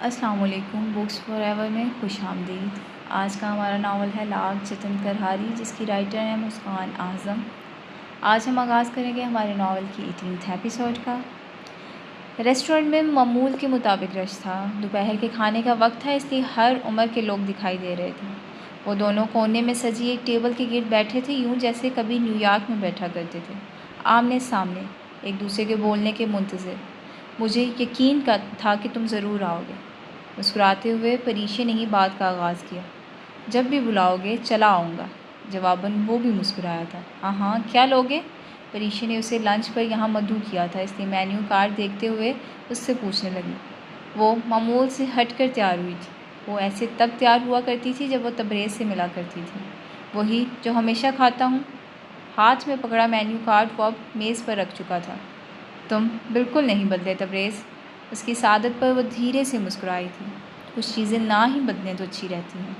السلام علیکم، books for ever میں خوش آمدید۔ آج کا ہمارا ناول ہے لاگ جتن کرہاری، جس کی رائٹر ہے مسکان اعظم۔ آج ہم آغاز کریں گے ہمارے ناول کی 18 ایپیسوڈ کا۔ ریسٹورنٹ میں معمول کے مطابق رش تھا۔ دوپہر کے کھانے کا وقت تھا، اس لیے ہر عمر کے لوگ دکھائی دے رہے تھے۔ وہ دونوں کونے میں سجی ایک ٹیبل کے گرد بیٹھے تھے، یوں جیسے کبھی نیو یارک میں بیٹھا کرتے تھے، آمنے سامنے، ایک دوسرے کے بولنے کے منتظر۔ مجھے یقین تھا کہ تم ضرور آؤ گے، مسکراتے ہوئے پریشے نے ہی بات کا آغاز کیا۔ جب بھی بلاؤ گے چلا آؤں گا، جواباً وہ بھی مسکرایا تھا۔ ہاں کیا لوگے؟ پریشے نے اسے لنچ پر یہاں مدعو کیا تھا، اس لیے مینیو کارڈ دیکھتے ہوئے اس سے پوچھنے لگی۔ وہ معمول سے ہٹ کر تیار ہوئی تھی۔ وہ ایسے تب تیار ہوا کرتی تھی جب وہ تبریز سے ملا کرتی تھی، وہی جو ہمیشہ کھاتا ہوں۔ ہاتھ میں پکڑا مینیو کارڈ وہ اب میز پر رکھ چکا تھا۔ تم بالکل نہیں بدلے تبریز۔ اس کی سعادت پر وہ دھیرے سے مسکرائی تھی۔ کچھ چیزیں نہ ہی بدلیں تو اچھی رہتی ہیں۔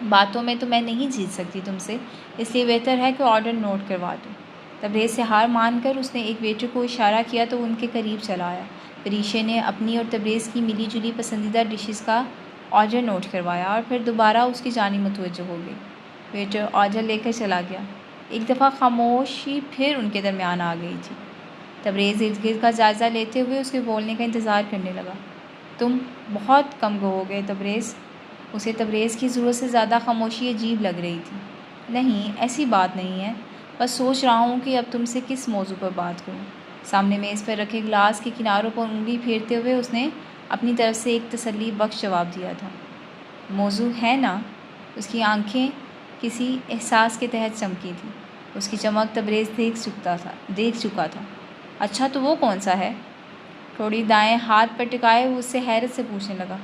باتوں میں تو میں نہیں جیت سکتی تم سے، اس لیے بہتر ہے کہ آرڈر نوٹ کروا دو۔ تبریز سے ہار مان کر اس نے ایک ویٹر کو اشارہ کیا تو ان کے قریب چلا آیا۔ پریشے نے اپنی اور تبریز کی ملی جلی پسندیدہ ڈشز کا آرڈر نوٹ کروایا اور پھر دوبارہ اس کی جانب متوجہ ہو گئی۔ ویٹر آرڈر لے کر چلا گیا۔ ایک دفعہ خاموشی پھر ان کے درمیان آ گئی تھی۔ تبریز ارد گرد کا جائزہ لیتے ہوئے اس کے بولنے کا انتظار کرنے لگا۔ تم بہت کم گو گے تبریز۔ اسے تبریز کی ضرورت سے زیادہ خاموشی عجیب لگ رہی تھی۔ نہیں، ایسی بات نہیں ہے، بس سوچ رہا ہوں کہ اب تم سے کس موضوع پر بات کروں۔ سامنے میز پر رکھے گلاس کے کناروں پر انگلی پھیرتے ہوئے اس نے اپنی طرف سے ایک تسلی بخش جواب دیا تھا۔ موضوع ہے نا؟ اس کی آنکھیں کسی احساس کے تحت چمکی تھیں۔ اس کی چمک تبریز دیکھ چکا تھا۔ اچھا تو وہ کون سا ہے؟ تھوڑی دائیں ہاتھ پر ٹکائے وہ اس سے حیرت سے پوچھنے لگا۔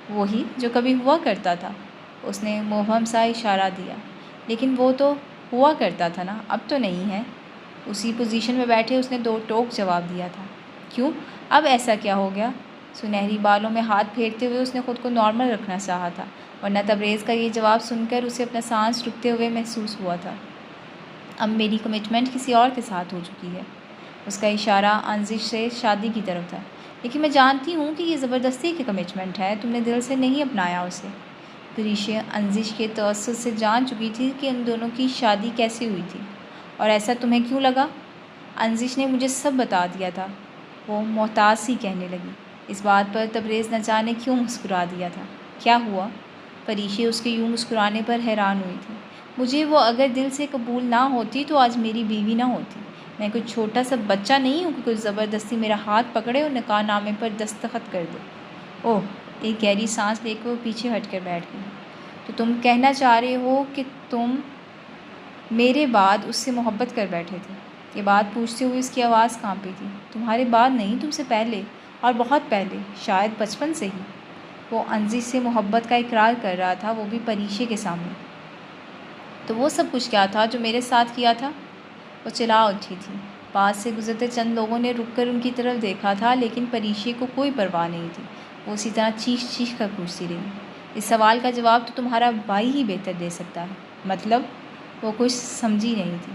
وہی جو کبھی ہوا کرتا تھا۔ اس نے مبہم سا اشارہ دیا۔ لیکن وہ تو ہوا کرتا تھا نا، اب تو نہیں ہے۔ اسی پوزیشن میں بیٹھے اس نے دو ٹوک جواب دیا تھا۔ کیوں؟ اب ایسا کیا ہو گیا؟ سنہری بالوں میں ہاتھ پھیرتے ہوئے اس نے خود کو نارمل رکھنا چاہا تھا، ورنہ تبریز کا یہ جواب سن کر اسے اپنا سانس رکتے ہوئے محسوس ہوا تھا۔ اب میری کمٹمنٹ کسی اور کے ساتھ ہو چکی ہے۔ اس کا اشارہ انزش سے شادی کی طرف تھا۔ لیکن میں جانتی ہوں کہ یہ زبردستی کی کمٹمنٹ ہے، تم نے دل سے نہیں اپنایا اسے۔ پریشے انزش کے توسط سے جان چکی تھی کہ ان دونوں کی شادی کیسے ہوئی تھی۔ اور ایسا تمہیں کیوں لگا؟ انزش نے مجھے سب بتا دیا تھا، وہ محتاط سی کہنے لگی۔ اس بات پر تبریز نہ جانے کیوں مسکرا دیا تھا۔ کیا ہوا؟ پریشے اس کے یوں مسکرانے پر حیران ہوئی تھی۔ مجھے وہ اگر دل سے قبول نہ ہوتی تو آج میری بیوی نہ ہوتی۔ میں کوئی چھوٹا سا بچہ نہیں ہوں کہ کوئی زبردستی میرا ہاتھ پکڑے اور نکاح نامے پر دستخط کر دے۔ اوہ! ایک گہری سانس لے کر وہ پیچھے ہٹ کر بیٹھ گئی۔ تو تم کہنا چاہ رہے ہو کہ تم میرے بعد اس سے محبت کر بیٹھے تھے؟ یہ بات پوچھتے ہوئے اس کی آواز کانپی تھی۔ تمہارے بعد نہیں، تم سے پہلے، اور بہت پہلے، شاید بچپن سے ہی۔ وہ انزش سے محبت کا اقرار کر رہا تھا، وہ بھی پریشے کے سامنے۔ تو وہ سب کچھ کیا تھا جو میرے ساتھ کیا تھا؟ وہ چلا اٹھی تھی۔ پاس سے گزرتے چند لوگوں نے رک کر ان کی طرف دیکھا تھا، لیکن پریشے کو کوئی پرواہ نہیں تھی۔ وہ اسی طرح چیخ کر پوچھتی رہی۔ اس سوال کا جواب تو تمہارا بھائی ہی بہتر دے سکتا ہے۔ مطلب؟ وہ کچھ سمجھی نہیں تھی۔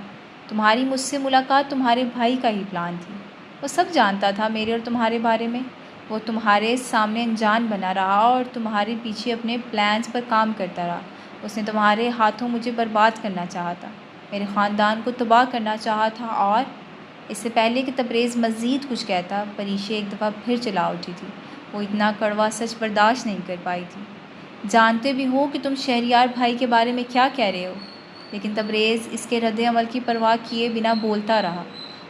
تمہاری مجھ سے ملاقات تمہارے بھائی کا ہی پلان تھی۔ وہ سب جانتا تھا میرے اور تمہارے بارے میں۔ وہ تمہارے سامنے انجان بنا رہا اور تمہارے پیچھے اپنے پلانز پر کام کرتا رہا۔ اس نے تمہارے ہاتھوں مجھے برباد کرنا چاہا تھا، میرے خاندان کو تباہ کرنا چاہا تھا، اور اس سے پہلے کہ تبریز مزید کچھ کہتا، پریشے ایک دفعہ پھر چلا اٹھی تھی۔ وہ اتنا کڑوا سچ برداشت نہیں کر پائی تھی۔ جانتے بھی ہو کہ تم شہریار بھائی کے بارے میں کیا کہہ رہے ہو؟ لیکن تبریز اس کے رد عمل کی پرواہ کیے بنا بولتا رہا۔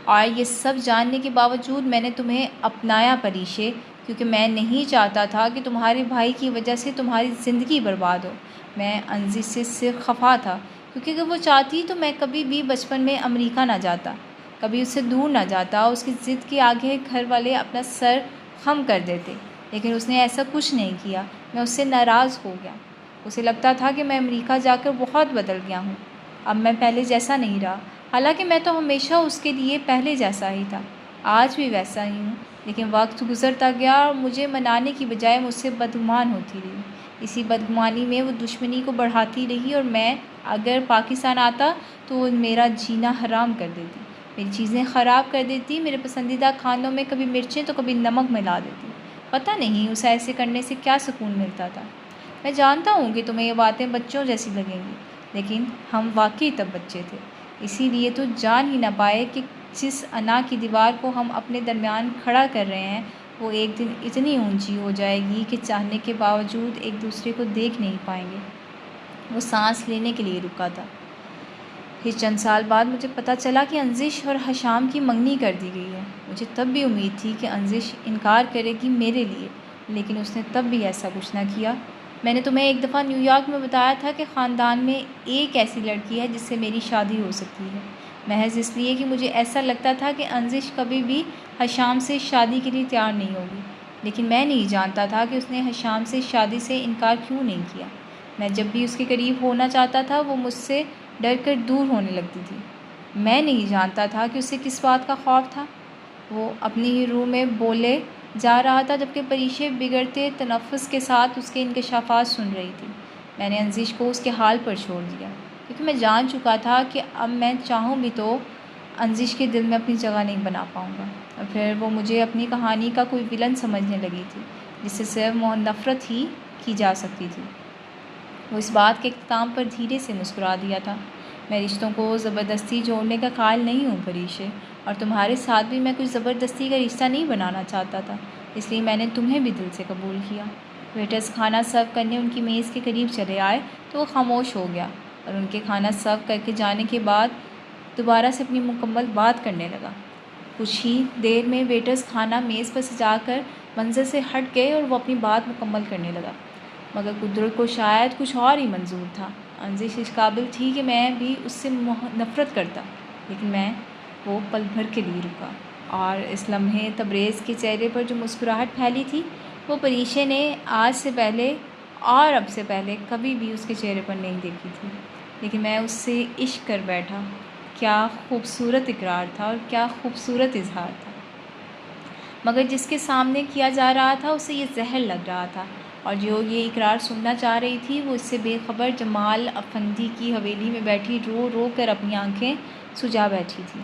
اور یہ سب جاننے کے باوجود میں نے تمہیں اپنایا پریشے، کیونکہ میں نہیں چاہتا تھا کہ تمہارے بھائی کی وجہ سے تمہاری زندگی برباد ہو۔ میں انزش سے صرف خفا تھا، کیونکہ اگر وہ چاہتی تو میں کبھی بھی بچپن میں امریکہ نہ جاتا، کبھی اس سے دور نہ جاتا۔ اس کی ضد کے آگے گھر والے اپنا سر خم کر دیتے، لیکن اس نے ایسا کچھ نہیں کیا۔ میں اس سے ناراض ہو گیا۔ اسے لگتا تھا کہ میں امریکہ جا کر بہت بدل گیا ہوں، اب میں پہلے جیسا نہیں رہا، حالانکہ میں تو ہمیشہ اس کے لیے پہلے جیسا ہی تھا، آج بھی ویسا ہی ہوں۔ لیکن وقت گزرتا گیا اور مجھے منانے کی بجائے مجھ سے بدگمان ہوتی رہی۔ اسی بدگمانی میں وہ دشمنی کو بڑھاتی رہی، اور میں اگر پاکستان آتا تو وہ میرا جینا حرام کر دیتی، میری چیزیں خراب کر دیتی، میرے پسندیدہ کھانوں میں کبھی مرچیں تو کبھی نمک ملا دیتی۔ پتہ نہیں اسے ایسے کرنے سے کیا سکون ملتا تھا۔ میں جانتا ہوں کہ تمہیں یہ باتیں بچوں جیسی لگیں گی، لیکن ہم واقعی تب بچے تھے، اسی لیے تو جان ہی نہ پائے کہ جس انا کی دیوار کو ہم اپنے درمیان کھڑا کر رہے ہیں وہ ایک دن اتنی اونچی ہو جائے گی کہ چاہنے کے باوجود ایک دوسرے کو دیکھ نہیں پائیں گے۔ وہ سانس لینے کے لیے رکا تھا۔ پھر چند سال بعد مجھے پتہ چلا کہ انزش اور حشام کی منگنی کر دی گئی ہے۔ مجھے تب بھی امید تھی کہ انزش انکار کرے گی میرے لیے، لیکن اس نے تب بھی ایسا کچھ نہ کیا۔ میں نے تمہیں ایک دفعہ نیو یارک میں بتایا تھا کہ خاندان میں ایک ایسی لڑکی ہے جس سے میری شادی ہو سکتی ہے، محض اس لیے کہ مجھے ایسا لگتا تھا کہ انزش کبھی بھی حشام سے شادی کے لیے تیار نہیں ہوگی، لیکن میں نہیں جانتا تھا کہ اس نے حشام سے شادی سے انکار کیوں نہیں کیا۔ میں جب بھی اس کے قریب ہونا چاہتا تھا وہ مجھ سے ڈر کر دور ہونے لگتی تھی۔ میں نہیں جانتا تھا کہ اسے کس بات کا خوف تھا۔ وہ اپنی ہی روح میں بولے جا رہا تھا جبکہ پریشے بگڑتے تنفس کے ساتھ اس کے انکشافات سن رہی تھی۔ میں نے انزش کو اس کے حال پر چھوڑ دیا، کیونکہ میں جان چکا تھا کہ اب میں چاہوں بھی تو انزش کے دل میں اپنی جگہ نہیں بنا پاؤں گا، اور پھر وہ مجھے اپنی کہانی کا کوئی ویلن سمجھنے لگی تھی جس سے صرف نفرت ہی کی جا سکتی تھی۔ وہ اس بات کے اختتام پر دھیرے سے مسکرا دیا تھا۔ میں رشتوں کو زبردستی جوڑنے کا قائل نہیں ہوں پریشے، اور تمہارے ساتھ بھی میں کچھ زبردستی کا رشتہ نہیں بنانا چاہتا تھا، اس لیے میں نے تمہیں بھی دل سے قبول کیا۔ ویٹرز کھانا سرو کرنے ان کی میز کے قریب چلے آئے تو وہ خاموش ہو گیا، اور ان کے کھانا سرو کر کے جانے کے بعد دوبارہ سے اپنی مکمل بات کرنے لگا۔ کچھ ہی دیر میں ویٹرز کھانا میز پر سجا کر منظر سے ہٹ گئے اور وہ اپنی بات مکمل کرنے لگا، مگر قدرت کو شاید کچھ اور ہی منظور تھا۔ انزش اس قابل تھی کہ میں بھی اس سے نفرت کرتا، لیکن وہ پل بھر کے لیے رکا، اور اس لمحے تبریز کے چہرے پر جو مسکراہٹ پھیلی تھی وہ پریشے نے آج سے پہلے اور اب سے پہلے کبھی بھی اس کے چہرے پر نہیں دیکھی تھی۔ لیکن میں اس سے عشق کر بیٹھا۔ کیا خوبصورت اقرار تھا اور کیا خوبصورت اظہار تھا، مگر جس کے سامنے کیا جا رہا تھا اسے یہ زہر لگ رہا تھا، اور جو یہ اقرار سننا چاہ رہی تھی وہ اس سے بے خبر جمال افندی کی حویلی میں بیٹھی رو رو کر اپنی آنکھیں سجا بیٹھی تھی۔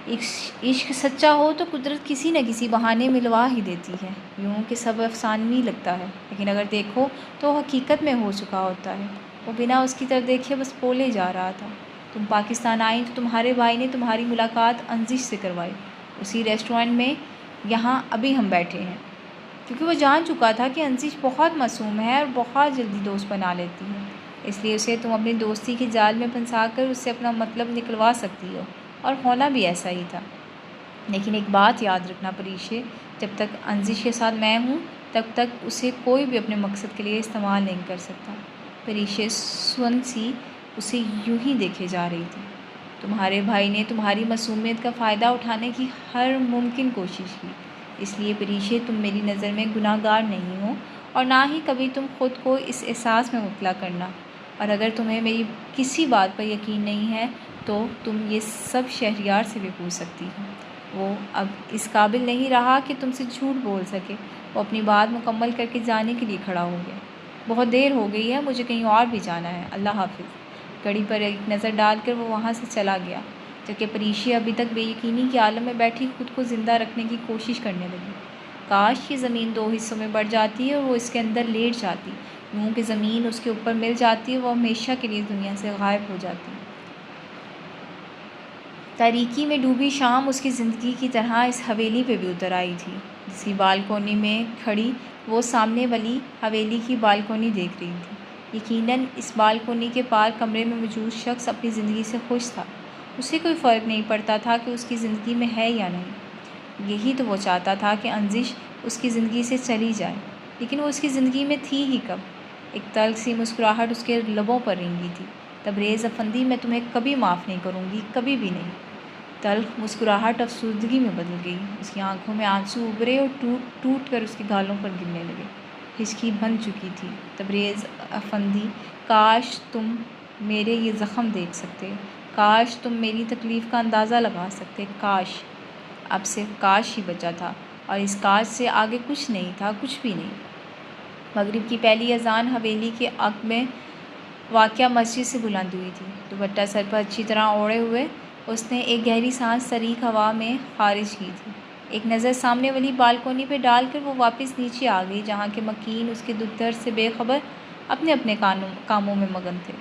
عشق سچا ہو تو قدرت کسی نہ کسی بہانے ملوا ہی دیتی ہے، یوں کہ سب افسانوی لگتا ہے، لیکن اگر دیکھو تو وہ حقیقت میں ہو چکا ہوتا ہے۔ وہ بنا اس کی طرف دیکھے بس بولے جا رہا تھا۔ تم پاکستان آئیں تو تمہارے بھائی نے تمہاری ملاقات انزش سے کروائی، اسی ریسٹورنٹ میں یہاں ابھی ہم بیٹھے ہیں، کیونکہ وہ جان چکا تھا کہ انزش بہت معصوم ہے اور بہت جلدی دوست بنا لیتی ہے، اس لیے اسے تم اپنی دوستی کے جال میں پھنسا کر اس سے اپنا مطلب نکلوا سکتی ہو، اور ہونا بھی ایسا ہی تھا۔ لیکن ایک بات یاد رکھنا پریشے، جب تک انزش کے ساتھ میں ہوں تب تک اسے کوئی بھی اپنے مقصد کے لیے استعمال نہیں کر سکتا۔ پریشے سن سی اسے یوں ہی دیکھے جا رہی تھی۔ تمہارے بھائی نے تمہاری معصومیت کا فائدہ اٹھانے کی ہر ممکن کوشش کی، اس لیے پریشے تم میری نظر میں گناہ گار نہیں ہو، اور نہ ہی کبھی تم خود کو اس احساس میں مبتلا کرنا۔ اور اگر تمہیں میری کسی بات پر یقین نہیں ہے تو تم یہ سب شہریار سے بھی پوچھ سکتی ہو۔ وہ اب اس قابل نہیں رہا کہ تم سے جھوٹ بول سکے۔ وہ اپنی بات مکمل کر کے جانے کے لیے کھڑا ہو گیا۔ بہت دیر ہو گئی ہے، مجھے کہیں اور بھی جانا ہے، اللہ حافظ۔ گھڑی پر ایک نظر ڈال کر وہ وہاں سے چلا گیا، جبکہ پریشے ابھی تک بے یقینی کے عالم میں بیٹھی خود کو زندہ رکھنے کی کوشش کرنے لگی۔ کاش یہ زمین 2 حصوں میں بڑھ جاتی اور وہ اس کے اندر لیٹ جاتی، یوں کہ زمین اس کے اوپر مل جاتی اور وہ ہمیشہ کے لیے دنیا سے غائب ہو جاتی۔ تاریکی میں ڈوبی شام اس کی زندگی کی طرح اس حویلی پہ بھی اتر آئی تھی، جس کی بالکونی میں کھڑی وہ سامنے والی حویلی کی بالکونی دیکھ رہی تھی۔ یقیناً اس بالکونی کے پار کمرے میں موجود شخص اپنی زندگی سے خوش تھا، اسے کوئی فرق نہیں پڑتا تھا کہ اس کی زندگی میں ہے یا نہیں۔ یہی تو وہ چاہتا تھا کہ انزش اس کی زندگی سے چلی جائے، لیکن وہ اس کی زندگی میں تھی ہی کب؟ ایک تلخ سی مسکراہٹ اس کے لبوں پر رنگی تھی۔ تبریز افندی، میں تمہیں کبھی معاف نہیں کروں گی، کبھی بھی نہیں۔ تلخ مسکراہٹ افسردگی میں بدل گئی، اس کی آنکھوں میں آنسو ابھرے اور ٹوٹ ٹوٹ کر اس کے گالوں پر گرنے لگے۔ ہچکی بن چکی تھی۔ تبریز افندی، کاش تم میرے یہ زخم دیکھ سکتے، کاش تم میری تکلیف کا اندازہ لگا سکتے، کاش۔ اب صرف کاش ہی بچا تھا، اور اس کاش سے آگے کچھ نہیں تھا، کچھ بھی نہیں۔ مغرب کی پہلی اذان حویلی کے عقب میں واقع مسجد سے بلند ہوئی تھی۔ دوپٹہ سر پر اچھی طرح اوڑھے ہوئے اس نے ایک گہری سانس طریق ہوا میں خارج کی تھی۔ ایک نظر سامنے والی بالکونی پہ ڈال کر وہ واپس نیچے آ گئی، جہاں کے مکین اس کے دکھ درد سے بے خبر اپنے اپنے کاموں میں مگن تھے۔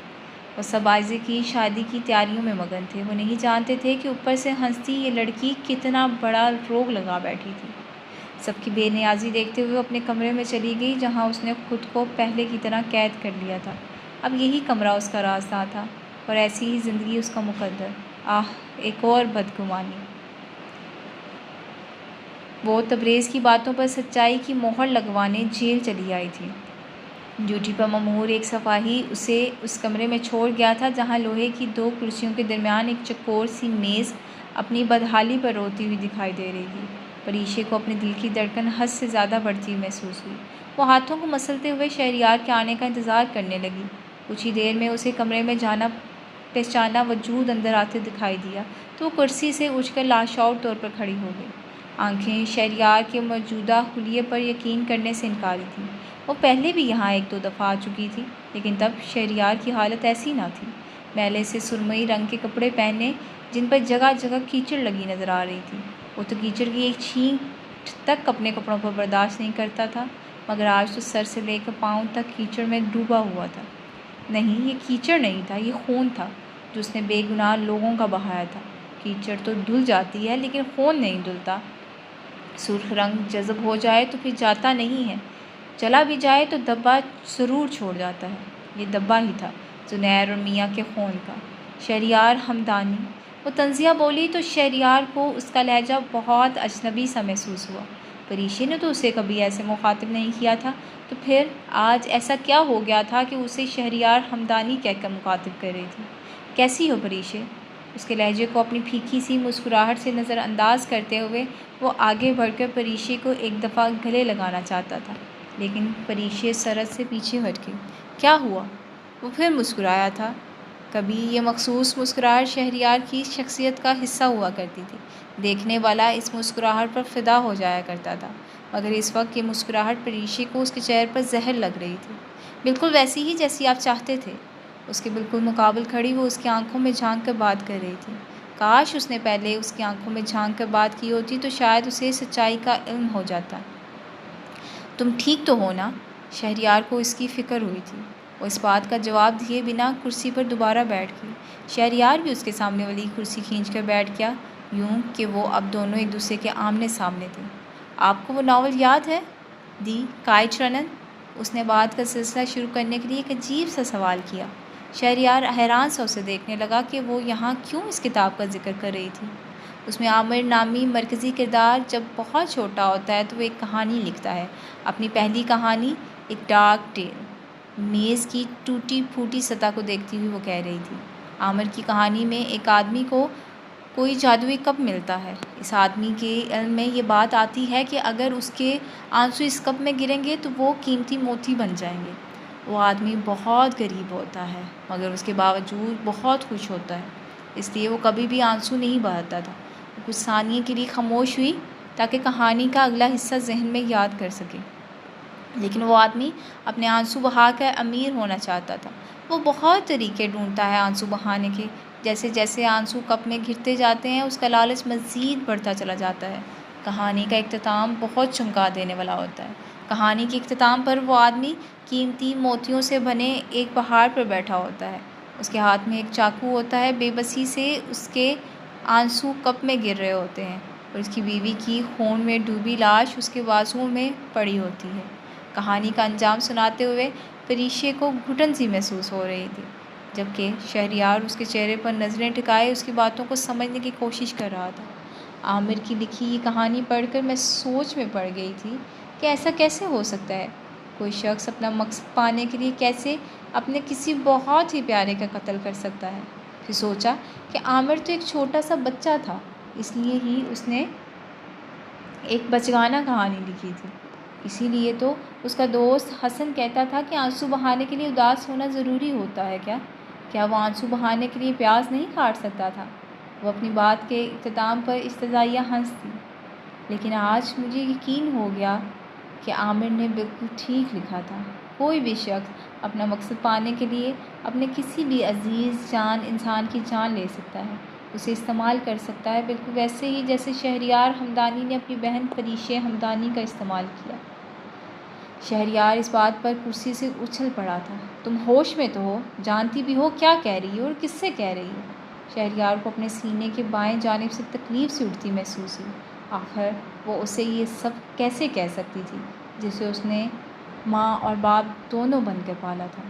وہ سب عائزے کی شادی کی تیاریوں میں مگن تھے۔ وہ نہیں جانتے تھے کہ اوپر سے ہنستی یہ لڑکی کتنا بڑا روگ لگا بیٹھی تھی۔ سب کی بے نیازی دیکھتے ہوئے وہ اپنے کمرے میں چلی گئی، جہاں اس نے خود کو پہلے کی طرح قید کر لیا تھا۔ اب یہی کمرہ اس کا راستہ تھا اور ایسی ہی زندگی اس کا مقدر۔ آہ، ایک اور بدگمانی! وہ تبریز کی باتوں پر سچائی کی مہر لگوانے جیل چلی آئی تھی۔ ڈیوٹی پر مامور ایک سپاہی اسے اس کمرے میں چھوڑ گیا تھا، جہاں لوہے کی 2 کرسیوں کے درمیان ایک چوکور سی میز اپنی بدحالی پر روتی ہوئی دکھائی دے رہی تھی۔ پریشے کو اپنے دل کی دھڑکن حد سے زیادہ بڑھتی ہوئی محسوس ہوئی۔ وہ ہاتھوں کو مسلتے ہوئے شہریار کے آنے کا انتظار کرنے لگی۔ کچھ ہی دیر میں اسے کمرے میں جانا پہچانا وجود اندر آتے دکھائی دیا تو وہ کرسی سے اٹھ کر لاشعور طور پر کھڑی ہو گئی۔ آنکھیں شہریار کے موجودہ حلیے پر یقین کرنے سے انکاری تھیں۔ وہ پہلے بھی یہاں 1-2 دفعہ آ چکی تھی، لیکن تب شہریار کی حالت ایسی نہ تھی۔ میلے سے سرمئی رنگ کے کپڑے پہنے، جن پر جگہ جگہ کیچڑ لگی نظر آ رہی تھی۔ وہ تو کیچڑ کی ایک چھینٹ تک اپنے کپڑوں پر برداشت نہیں کرتا تھا، مگر آج تو سر سے لے کر پاؤں تک کیچڑ میں ڈوبا ہوا تھا۔ نہیں، یہ کیچڑ نہیں تھا، یہ خون تھا جو اس نے بے گناہ لوگوں کا بہایا تھا۔ کیچڑ تو دھل جاتی ہے، لیکن خون نہیں دھلتا۔ سرخ رنگ جذب ہو جائے تو پھر جاتا نہیں ہے، چلا بھی جائے تو دبا ضرور چھوڑ جاتا ہے۔ یہ دبا ہی تھا زنیر اور میاں کے خون کا۔ شہریار ہمدانی، وہ طنزیہ بولی تو شہریار کو اس کا لہجہ بہت اجنبی سا محسوس ہوا۔ پریشے نے تو اسے کبھی ایسے مخاطب نہیں کیا تھا، تو پھر آج ایسا کیا ہو گیا تھا کہ اسے شہریار ہمدانی کہہ کر مخاطب کر رہی تھی؟ کیسی ہو پریشے؟ اس کے لہجے کو اپنی پھیکی سی مسکراہٹ سے نظر انداز کرتے ہوئے وہ آگے بڑھ کر پریشے کو ایک دفعہ گلے لگانا چاہتا تھا، لیکن پریشے سرد سے پیچھے ہٹ گئی۔ کیا ہوا؟ وہ پھر مسکرایا تھا۔ کبھی یہ مخصوص مسکراہٹ شہریار کی شخصیت کا حصہ ہوا کرتی تھی۔ دیکھنے والا اس مسکراہٹ پر فدا ہو جایا کرتا تھا، مگر اس وقت یہ مسکراہٹ پریشے کو اس کے چہرے پر زہر لگ رہی تھی۔ بالکل ویسی ہی جیسی آپ چاہتے تھے۔ اس کے بالکل مقابل کھڑی وہ اس کی آنکھوں میں جھانک کر بات کر رہی تھی۔ کاش اس نے پہلے اس کی آنکھوں میں جھانک کر بات کی ہوتی تو شاید اسے سچائی کا علم ہو جاتا۔ تم ٹھیک تو ہو نا؟ شہریار کو اس کی فکر ہوئی تھی۔ وہ اس بات کا جواب دیے بنا کرسی پر دوبارہ بیٹھ گئی۔ شہریار بھی اس کے سامنے والی کرسی کھینچ کر بیٹھ گیا، یوں کہ وہ اب دونوں ایک دوسرے کے آمنے سامنے تھے۔ آپ کو وہ ناول یاد ہے، دی کائٹ رنر؟ اس نے بات کا سلسلہ شروع کرنے کے لیے ایک عجیب سا سوال کیا۔ شہریار حیران سا اسے دیکھنے لگا کہ وہ یہاں کیوں اس کتاب کا ذکر کر رہی تھی۔ اس میں عامر نامی مرکزی کردار جب بہت چھوٹا ہوتا ہے تو وہ ایک کہانی لکھتا ہے، اپنی پہلی کہانی، ایک ڈارک ٹیل۔ میز کی ٹوٹی پھوٹی سطح کو دیکھتی ہوئی وہ کہہ رہی تھی، عامر کی کہانی میں ایک آدمی کو کوئی جادوئی کپ ملتا ہے۔ اس آدمی کے علم میں یہ بات آتی ہے کہ اگر اس کے آنسو اس کپ میں گریں گے تو وہ قیمتی موتی بن جائیں گے۔ وہ آدمی بہت غریب ہوتا ہے، مگر اس کے باوجود بہت خوش ہوتا ہے، اس لیے وہ کبھی بھی آنسو نہیں بہاتا تھا۔ وہ کچھ ثانیے کے لیے خاموش ہوئی تاکہ کہانی کا اگلا حصہ ذہن میں یاد کر سکے۔ لیکن وہ آدمی اپنے آنسو بہا کر امیر ہونا چاہتا تھا۔ وہ بہت طریقے ڈھونڈتا ہے آنسو بہانے کے۔ جیسے جیسے آنسو کپ میں گرتے جاتے ہیں اس کا لالچ مزید بڑھتا چلا جاتا ہے۔ کہانی کا اختتام بہت چونکا دینے والا ہوتا ہے۔ کہانی کے اختتام پر وہ آدمی قیمتی موتیوں سے بنے ایک پہاڑ پر بیٹھا ہوتا ہے۔ اس کے ہاتھ میں ایک چاقو ہوتا ہے، بے بسی سے اس کے آنسو کپ میں گر رہے ہوتے ہیں اور اس کی بیوی کی خون میں ڈوبی لاش اس کے بازوؤں میں پڑی ہوتی ہے۔ کہانی کا انجام سناتے ہوئے پریشے کو گھٹن سی محسوس ہو رہی تھی، جبکہ شہریار اس کے چہرے پر نظریں ٹکائے اس کی باتوں کو سمجھنے کی کوشش کر رہا تھا۔ عامر کی لکھی یہ کہانی پڑھ کر میں سوچ میں پڑ گئی تھی کہ ایسا کیسے ہو سکتا ہے؟ کوئی شخص اپنا مقصد پانے کے لیے کیسے اپنے کسی بہت ہی پیارے کا قتل کر سکتا ہے؟ پھر سوچا کہ عامر تو ایک چھوٹا سا بچہ تھا، اس لیے ہی اس نے ایک بچگانہ کہانی لکھی تھی۔ اسی لیے تو اس کا دوست حسن کہتا تھا کہ آنسو بہانے کے لیے اداس ہونا ضروری ہوتا ہے کیا وہ آنسو بہانے کے لیے پیاز نہیں کاٹ سکتا تھا؟ وہ اپنی بات کے اختتام پر استزادیہ ہنس دی۔ لیکن آج مجھے یقین ہو گیا کہ عامر نے بالکل ٹھیک لکھا تھا۔ کوئی بھی شخص اپنا مقصد پانے کے لیے اپنے کسی بھی عزیز جان انسان کی جان لے سکتا ہے، اسے استعمال کر سکتا ہے، بالکل ویسے ہی جیسے شہریار ہمدانی نے اپنی بہن پریشے ہمدانی کا استعمال کیا۔ شہریار اس بات پر کرسی سے اچھل پڑا تھا۔ تم ہوش میں تو ہو، جانتی بھی ہو کیا کہہ رہی ہو اور کس سے کہہ رہی ہو؟ شہریار کو اپنے سینے کے بائیں جانب سے تکلیف سے اٹھتی محسوس ہوئی۔ آخر وہ اسے یہ سب کیسے کہہ سکتی تھی جسے اس نے ماں اور باپ دونوں بن کر پالا تھا؟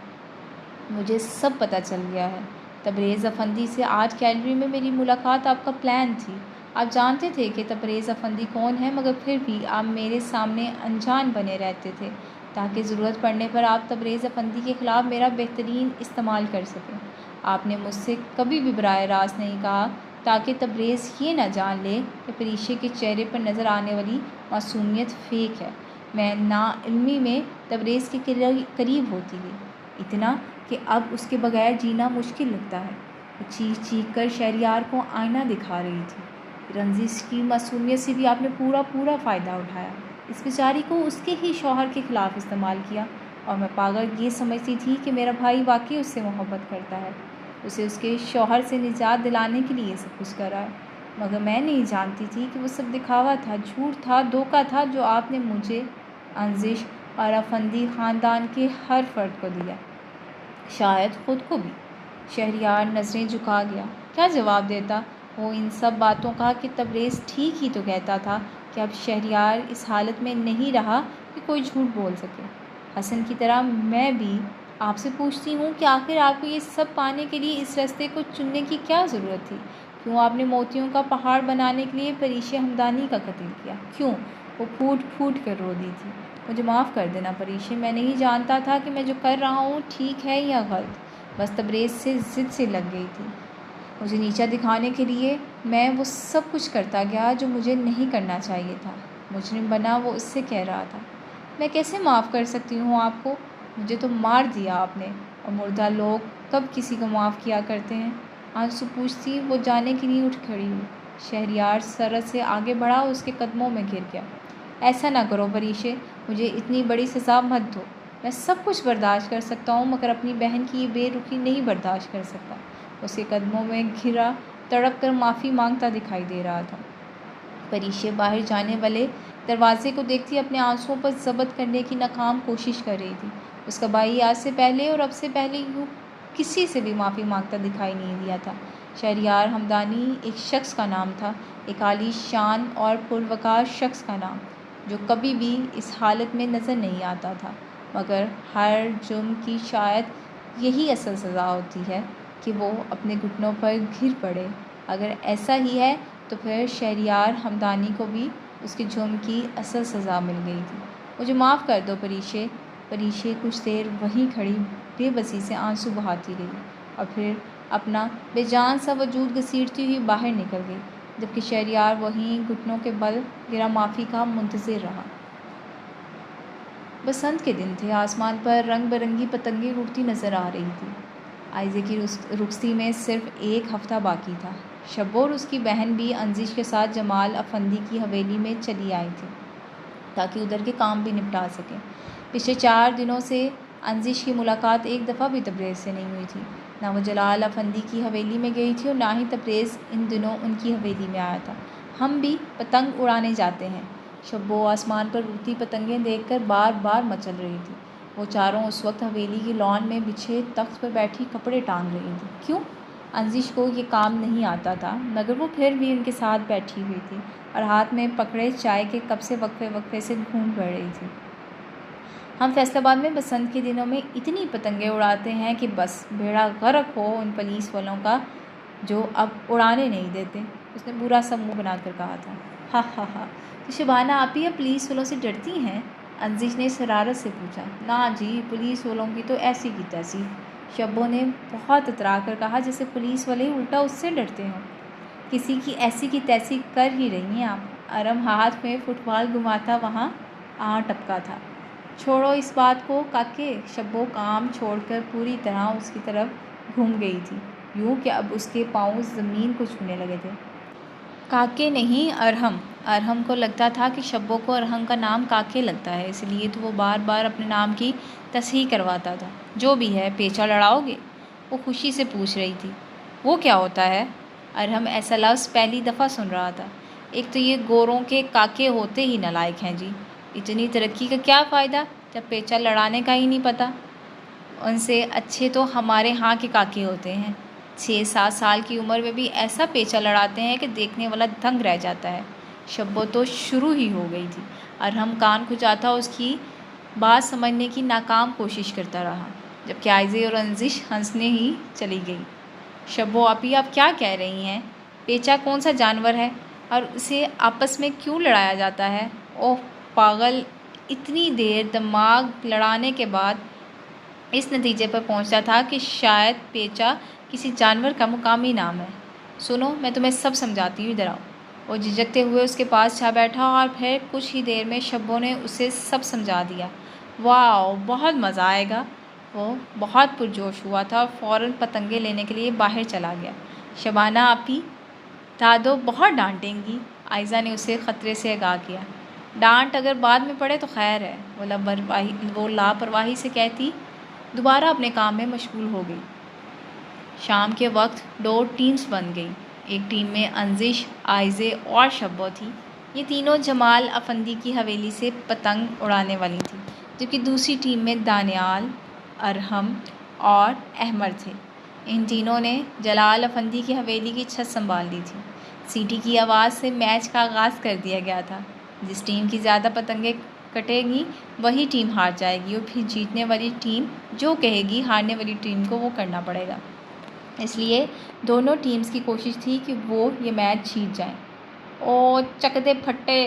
مجھے سب پتہ چل گیا ہے۔ تبریز افندی سے آج گیلری میں میری ملاقات آپ کا پلان تھی۔ آپ جانتے تھے کہ تبریز افندی کون ہے، مگر پھر بھی آپ میرے سامنے انجان بنے رہتے تھے تاکہ ضرورت پڑنے پر آپ تبریز افندی کے خلاف میرا بہترین استعمال کر سکیں۔ آپ نے مجھ سے کبھی بھی براہ راست نہیں کہا تاکہ تبریز یہ نہ جان لے کہ پریشے کے چہرے پر نظر آنے والی معصومیت فیک ہے۔ میں ناعلمی میں تبریز کے قریب ہوتی گئی، اتنا کہ اب اس کے بغیر جینا مشکل لگتا ہے۔ وہ چیخ چیخ کر شہریار کو آئینہ دکھا رہی تھی۔ رنجش کی معصومیت سے بھی آپ نے پورا فائدہ اٹھایا، اس بیچاری کو اس کے ہی شوہر کے خلاف استعمال کیا، اور میں پاگل یہ سمجھتی تھی کہ میرا بھائی واقعی اس سے محبت کرتا ہے، اسے اس کے شوہر سے نجات دلانے کے لیے سب کچھ کر رہا ہے، مگر میں نہیں جانتی تھی کہ وہ سب دکھاوا تھا، جھوٹ تھا، دھوکہ تھا جو آپ نے مجھے، انزش اور افندی خاندان کے ہر فرد کو دیا، شاید خود کو بھی۔ شہریار نظریں جھکا گیا۔ کیا جواب دیتا؟ وہ ان سب باتوں کا کہ تبریز ٹھیک ہی تو کہتا تھا کہ اب شہریار اس حالت میں نہیں رہا کہ کوئی جھوٹ بول سکے۔ حسن کی طرح میں بھی آپ سے پوچھتی ہوں کہ آخر آپ کو یہ سب پانے کے لیے اس راستے کو چننے کی کیا ضرورت تھی؟ کیوں آپ نے موتیوں کا پہاڑ بنانے کے لیے پریشے ہمدانی کا قتل کیا؟ کیوں؟ وہ پھوٹ پھوٹ کر رو دی تھی۔ مجھے معاف کر دینا پریشے، میں نہیں جانتا تھا کہ میں جو کر رہا ہوں ٹھیک ہے یا غلط، بس تبریز سے ضد سے لگ گئی تھی۔ مجھے نیچا دکھانے کے لیے میں وہ سب کچھ کرتا گیا جو مجھے نہیں کرنا چاہیے تھا۔ مجرم بنا وہ اس سے کہہ رہا تھا۔ میں کیسے معاف کر سکتی ہوں آپ کو؟ مجھے تو مار دیا آپ نے، اور مردہ لوگ کب کسی کو معاف کیا کرتے ہیں؟ آنسو پوچھتی وہ جانے کے لیے اٹھ کھڑی ہوئی۔ شہریار سرعت سے آگے بڑھا، اس کے قدموں میں گر گیا۔ ایسا نہ کرو پریشے، مجھے اتنی بڑی سزا مت دو۔ میں سب کچھ برداشت کر سکتا ہوں، مگر اپنی بہن کی یہ بے رخی نہیں برداشت کر سکتا۔ اس کے قدموں میں گرا، تڑپ کر معافی مانگتا دکھائی دے رہا تھا۔ پریشے باہر جانے والے دروازے کو دیکھتی اپنے آنسوؤں پر ضبط کرنے کی ناکام کوشش کر رہی تھی۔ اس کا بھائی آج سے پہلے اور اب سے پہلے یوں کسی سے بھی معافی مانگتا دکھائی نہیں دیا تھا۔ شہریار ہمدانی ایک شخص کا نام تھا، ایک عالی شان اور پروقار شخص کا نام، جو کبھی بھی اس حالت میں نظر نہیں آتا تھا، مگر ہر جرم کی شاید یہی اصل سزا ہوتی ہے کہ وہ اپنے گھٹنوں پر گر پڑے۔ اگر ایسا ہی ہے تو پھر شہریار ہمدانی کو بھی اس کے جرم کی اصل سزا مل گئی تھی۔ مجھے معاف کر دو پریشے۔ پریشے کچھ دیر وہیں کھڑی بے بسی سے آنسو بہاتی رہی، اور پھر اپنا بے جان سا وجود گھسیٹتی ہوئی باہر نکل گئی، جبکہ شہریار وہیں گھٹنوں کے بل گرا معافی کا منتظر رہا۔ بسنت کے دن تھے، آسمان پر رنگ برنگی پتنگیں اڑتی نظر آ رہی تھیں۔ آئزے کی رخصتی میں صرف ایک ہفتہ باقی تھا۔ شبو اور اس کی بہن بھی انزش کے ساتھ جمال افندی کی حویلی میں چلی آئی تھیں تاکہ ادھر کے کام بھی نپٹا سکیں۔ پچھلے 4 دنوں سے انزش کی ملاقات ایک دفعہ بھی تبریز سے نہیں ہوئی تھی۔ نہ وہ جلال افندی کی حویلی میں گئی تھی اور نہ ہی تبریز ان دنوں ان کی حویلی میں آیا تھا۔ ہم بھی پتنگ اڑانے جاتے ہیں۔ شبو آسمان پر اڑتی پتنگیں دیکھ کر بار بار مچل رہی تھی۔ وہ چاروں اس وقت حویلی کی لان میں بچھے تخت پر بیٹھی کپڑے ٹانگ رہی تھیں۔ کیوں؟ انزش کو یہ کام نہیں آتا تھا، مگر وہ پھر بھی ان کے ساتھ بیٹھی ہوئی تھی اور ہاتھ میں پکڑے چائے کے کپ سے وقفے وقفے سے گھونٹ بھر رہی تھی۔ ہم فیصل آباد میں بسنت کے دنوں میں اتنی پتنگیں اڑاتے ہیں کہ بس بیڑا غرق ہو ان پولیس والوں کا جو اب اڑانے نہیں دیتے، اس نے برا سا منہ بنا کر کہا تھا۔ ہا ہا ہا، تو شبانہ آپی اب پولیس والوں سے ڈرتی ہیں؟ انزش نے شرارت سے پوچھا۔ نا جی، پولیس والوں کی تو ایسی کی تیسی، شبو نے بہت اترا کر کہا، جیسے پولیس والے الٹا اس سے ڈرتے ہوں۔ کسی کی ایسی کی تیسی کر ہی رہی ہیں آپ؟ ارم ہاتھ میں فٹ بال گھماتا وہاں ٹپکا تھا۔ چھوڑو اس بات کو کاکے۔ شبو کام چھوڑ کر پوری طرح اس کی طرف گھوم گئی تھی، یوں کہ اب اس کے پاؤں زمین کو چھونے لگے تھے۔ کاکے نہیں، ارحم۔ ارحم کو لگتا تھا کہ شبو کو ارحم کا نام کاکے لگتا ہے، اس لیے تو وہ بار بار اپنے نام کی تصحیح کرواتا تھا۔ جو بھی ہے، پیچا لڑاؤ گے؟ وہ خوشی سے پوچھ رہی تھی۔ وہ کیا ہوتا ہے؟ ارحم ایسا لفظ پہلی دفعہ سن رہا تھا۔ ایک تو یہ گوروں کے کاکے ہوتے ہی نالائق ہیں جی، اتنی ترقی کا کیا فائدہ جب پیچا لڑانے کا ہی نہیں پتہ۔ ان سے اچھے تو ہمارے ہاں کے کاکے ہوتے ہیں، 6-7 سال کی عمر میں بھی ایسا پیچا لڑاتے ہیں کہ دیکھنے والا دنگ رہ جاتا ہے۔ شبو تو شروع ہی ہو گئی تھی۔ ارحم کان کھجاتا اس کی بات سمجھنے کی ناکام کوشش کرتا رہا، جبکہ آئزے اور انزش ہنسنے ہی چلی گئی۔ شبو آپی آپ کیا کہہ رہی ہیں؟ پیچا کون سا جانور ہے اور اسے آپس میں کیوں لڑایا جاتا ہے؟ اوہ پاگل، اتنی دیر دماغ لڑانے کے بعد اس نتیجے پر پہنچا تھا کہ شاید پیچا کسی جانور کا مقامی نام ہے۔ سنو میں تمہیں سب سمجھاتی ہوں، ادھر آؤ۔ وہ جھجکتے ہوئے اس کے پاس جا بیٹھا اور پھر کچھ ہی دیر میں شبو نے اسے سب سمجھا دیا۔ واؤ بہت مزہ آئے گا۔ وہ بہت پرجوش ہوا تھا اور فوراً پتنگیں لینے کے لیے باہر چلا گیا۔ شبانہ آپی دادو بہت ڈانٹیں گی، آئزہ نے اسے خطرے سے آگاہ کیا۔ ڈانٹ اگر بعد میں پڑے تو خیر ہے، وہ لاپرواہی سے کہتی، دوبارہ اپنے کام میں مشغول ہو گئی۔ شام کے وقت 2 ٹیمز بن گئی۔ ایک ٹیم میں انزش، آئزے اور شبو تھی، یہ تینوں جمال افندی کی حویلی سے پتنگ اڑانے والی تھیں، جبکہ دوسری ٹیم میں دانیال، ارحم اور احمر تھے۔ ان تینوں نے جلال افندی کی حویلی کی چھت سنبھال لی تھی۔ سیٹی کی آواز سے میچ کا آغاز کر دیا گیا تھا۔ جس ٹیم کی زیادہ پتنگیں کٹے گی وہی ٹیم ہار جائے گی، اور پھر جیتنے والی ٹیم جو کہے گی ہارنے والی ٹیم کو وہ کرنا پڑے گا۔ اس لیے دونوں ٹیمز کی کوشش تھی کہ وہ یہ میچ جیت جائیں۔ او چک دے پھٹے،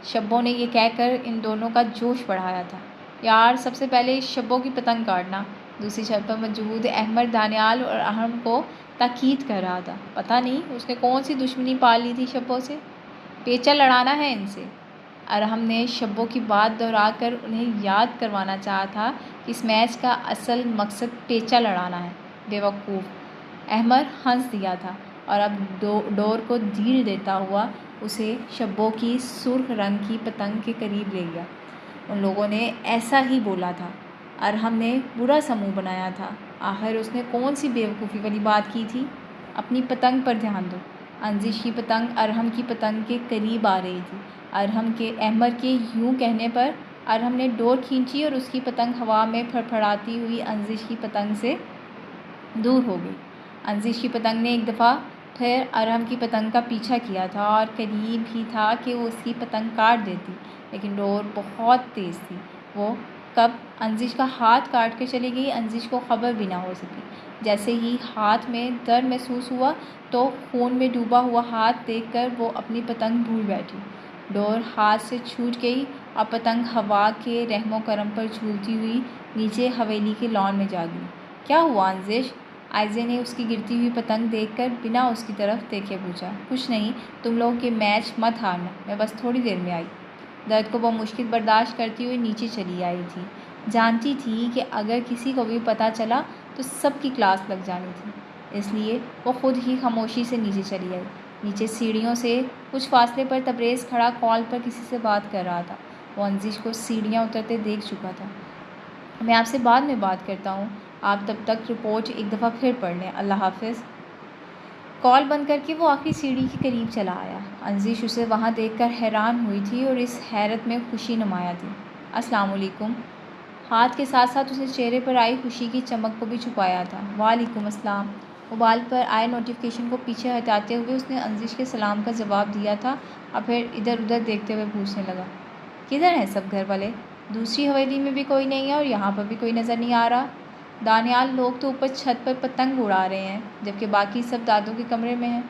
شبو نے یہ کہہ کر ان دونوں کا جوش بڑھایا تھا۔ یار سب سے پہلے شبو کی پتنگ کاٹنا۔ دوسری چھت پر موجود احمر دانیال اور ارحم کو تاکید کر رہا تھا۔ پتہ نہیں اس نے کون سی دشمنی پال لی تھی شبو سے، پیچا لڑانا ہے ان سے۔ ارحم نے شبو کی بات دہرا کر انہیں یاد کروانا چاہا تھا کہ اس میچ کا اصل مقصد پیچا لڑانا ہے۔ بے وقوف، احمر ہنس دیا تھا اور اب ڈور کو ڈھیل دیتا ہوا اسے شبو کی سرخ رنگ کی پتنگ کے قریب لے گیا۔ ان لوگوں نے ایسا ہی بولا تھا، ارحم نے برا سا منہ بنایا تھا۔ آخر اس نے کون سی بے وقوفی والی بات کی تھی؟ اپنی پتنگ پر دھیان دو۔ انزش کی پتنگ ارحم کی پتنگ کے قریب آ رہی تھی۔ احمر کے یوں کہنے پر ارحم نے ڈور کھینچی اور اس کی پتنگ ہوا میں پھڑپھڑاتی ہوئی انزش کی پتنگ سے دور ہو گئی۔ انزش کی پتنگ نے ایک دفعہ پھر ارحم کی پتنگ کا پیچھا کیا تھا اور قریب ہی تھا کہ وہ اس کی پتنگ کاٹ دیتی، لیکن ڈور بہت تیز تھی۔ وہ کب انزش کا ہاتھ کاٹ کر چلی گئی انزش کو خبر بھی نہ ہو سکی۔ جیسے ہی ہاتھ میں درد محسوس ہوا تو خون میں ڈوبا ہوا ہاتھ دیکھ کر وہ اپنی پتنگ بھول بیٹھی۔ ڈور ہاتھ سے چھوٹ گئی اور پتنگ ہوا کے رحم و کرم پر جھولتی ہوئی نیچے حویلی کے لان میں جا گری۔ کیا ہوا انزش؟ آئزے نے اس کی گرتی ہوئی پتنگ دیکھ کر بنا اس کی طرف دیکھے پوچھا۔ کچھ نہیں، تم لوگ یہ میچ مت ہارنا، میں بس تھوڑی دیر میں آئی۔ درد کو وہ مشکل برداشت کرتی ہوئی نیچے چلی آئی تھی، جانتی تھی کہ اگر کسی کو بھی پتہ چلا تو سب کی کلاس لگ جانی تھی، اس لیے وہ خود ہی خاموشی سے نیچے چلی آئی۔ نیچے سیڑھیوں سے کچھ فاصلے پر تبریز کھڑا کال پر کسی سے بات کر رہا تھا۔ وہ انزش کو سیڑھیاں اترتے دیکھ چکا تھا۔ میں آپ سے بعد میں بات کرتا ہوں، آپ تب تک رپورٹ ایک دفعہ پھر پڑھ لیں، اللہ حافظ۔ کال بند کر کے وہ آخری سیڑھی کے قریب چلا آیا۔ انزش اسے وہاں دیکھ کر حیران ہوئی تھی اور اس حیرت میں خوشی نمایاں تھی۔ السلام علیکم۔ ہاتھ کے ساتھ ساتھ اس نے چہرے پر آئی خوشی کی چمک کو بھی چھپایا تھا۔ وعلیکم السلام۔ موبائل پر آئے نوٹیفیکیشن کو پیچھے ہٹاتے ہوئے اس نے انزش کے سلام کا جواب دیا تھا اور پھر ادھر ادھر دیکھتے ہوئے پوچھنے لگا، کدھر ہیں سب گھر والے؟ دوسری حویلی میں بھی کوئی نہیں ہے اور یہاں پر بھی کوئی نظر نہیں آ رہا۔ دانیال لوگ تو اوپر چھت پر پتنگ اڑا رہے ہیں، جبکہ باقی سب دادو کے کمرے میں ہیں۔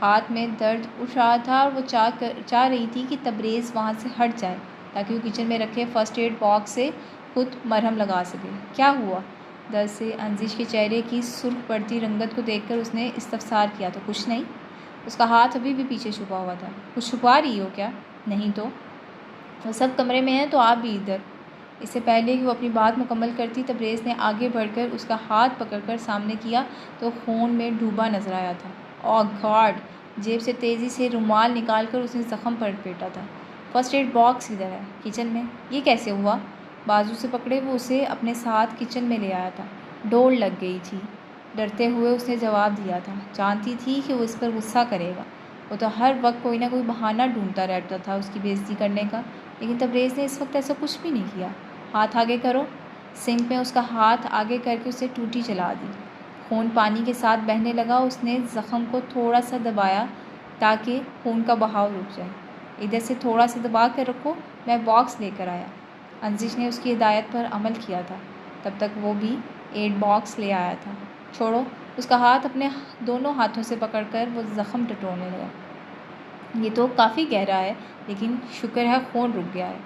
ہاتھ میں درد اٹھ رہا تھا اور وہ چاہ رہی تھی کہ تبریز وہاں سے ہٹ جائے تاکہ وہ کچن میں رکھے فرسٹ ایڈ باکس سے خود مرہم لگا سکے۔ کیا ہوا؟ درد سے انزش کے چہرے کی سرخ پڑتی رنگت کو دیکھ کر اس نے استفسار کیا تو کچھ نہیں۔ اس کا ہاتھ ابھی بھی پیچھے چھپا ہوا تھا۔ کچھ چھپا رہی ہو کیا؟ نہیں تو۔ وہ سب کمرے میں ہیں تو آپ بھی ادھر۔ اس سے پہلے کہ وہ اپنی بات مکمل کرتی تبریز نے آگے بڑھ کر اس کا ہاتھ پکڑ کر سامنے کیا تو خون میں ڈوبا نظر آیا تھا۔ اوہ گاڈ! جیب سے تیزی سے رومال نکال کر اس نے زخم پر لپیٹا تھا۔ فرسٹ ایڈ باکس ادھر ہے، کچن میں۔ یہ کیسے ہوا؟ بازو سے پکڑے وہ اسے اپنے ساتھ کچن میں لے آیا تھا۔ ڈور لگ گئی تھی۔ ڈرتے ہوئے اس نے جواب دیا تھا۔ جانتی تھی کہ وہ اس پر غصہ کرے گا، وہ تو ہر وقت کوئی نہ کوئی بہانہ ڈھونڈتا رہتا تھا اس کی بے عزتی کرنے کا، لیکن تبریز نے اس وقت ایسا کچھ بھی نہیں کیا۔ ہاتھ آگے کرو۔ سنک میں اس کا ہاتھ آگے کر کے اسے ٹوٹی چلا دی۔ خون پانی کے ساتھ بہنے لگا۔ اس نے زخم کو تھوڑا سا دبایا تاکہ خون کا بہاؤ رک جائے۔ ادھر سے تھوڑا سا دبا کر رکھو، میں باکس لے کر آیا۔ انزش نے اس کی ہدایت پر عمل کیا تھا۔ تب تک وہ بھی ایڈ باکس لے آیا تھا۔ چھوڑو۔ اس کا ہاتھ اپنے دونوں ہاتھوں سے پکڑ کر وہ زخم ٹٹولنے لگا۔ یہ تو کافی گہرا ہے، لیکن شکر ہے خون رک گیا ہے۔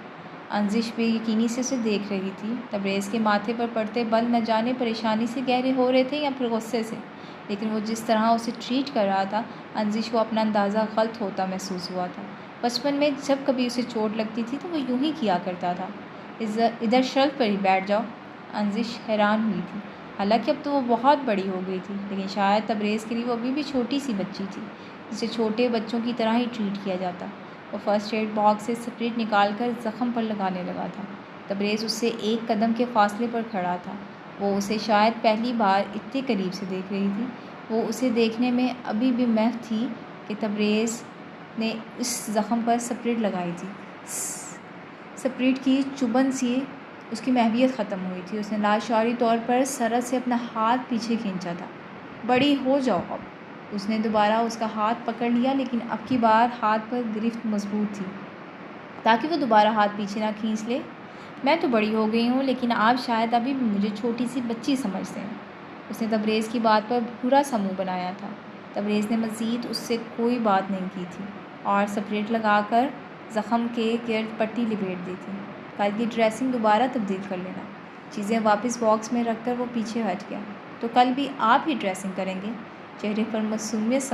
انزش بے یقینی سے اسے دیکھ رہی تھی۔ تبریز کے ماتھے پر پڑتے بل نہ جانے پریشانی سے گہرے ہو رہے تھے یا پھر غصے سے، لیکن وہ جس طرح اسے ٹریٹ کر رہا تھا، انزش کو اپنا اندازہ غلط ہوتا محسوس ہوا تھا۔ بچپن میں جب کبھی اسے چوٹ لگتی تھی تو وہ یوں ہی کیا کرتا تھا۔ ادھر شیلف پر ہی بیٹھ جاؤ۔ انزش حیران ہوئی تھی۔ حالانکہ اب تو وہ بہت بڑی ہو گئی تھی، لیکن شاید تبریز کے لیے وہ ابھی بھی چھوٹی سی بچی تھی، جسے چھوٹے بچوں کی طرح ہی ٹریٹ کیا جاتا۔ وہ فرسٹ ایڈ باکس سے اسپرٹ نکال کر زخم پر لگانے لگا تھا۔ تبریز اس سے ایک قدم کے فاصلے پر کھڑا تھا۔ وہ اسے شاید پہلی بار اتنے قریب سے دیکھ رہی تھی۔ وہ اسے دیکھنے میں ابھی بھی محو تھی کہ تبریز نے اس زخم پر اسپرٹ لگائی تھی۔ اسپرٹ کی چبھن سے اس کی محویت ختم ہوئی تھی۔ اس نے لاشعوری طور پر سرحد سے اپنا ہاتھ پیچھے کھینچا تھا۔ بڑی ہو جاؤ اب۔ اس نے دوبارہ اس کا ہاتھ پکڑ لیا، لیکن اب کی بار ہاتھ پر گرفت مضبوط تھی تاکہ وہ دوبارہ ہاتھ پیچھے نہ کھینچ لے۔ میں تو بڑی ہو گئی ہوں، لیکن آپ شاید ابھی بھی مجھے چھوٹی سی بچی سمجھتے ہیں۔ اس نے تبریز کی بات پر برا سا منہ بنایا تھا۔ تبریز نے مزید اس سے کوئی بات نہیں کی تھی اور اسپرٹ لگا کر زخم کے گرد پٹی لپیٹ دی تھی۔ کل کی ڈریسنگ دوبارہ تبدیل کر لینا۔ چیزیں واپس باکس میں رکھ کر وہ پیچھے ہٹ گیا۔ تو کل بھی آپ ہی ڈریسنگ کریں گے؟ چہرے پر معصومیت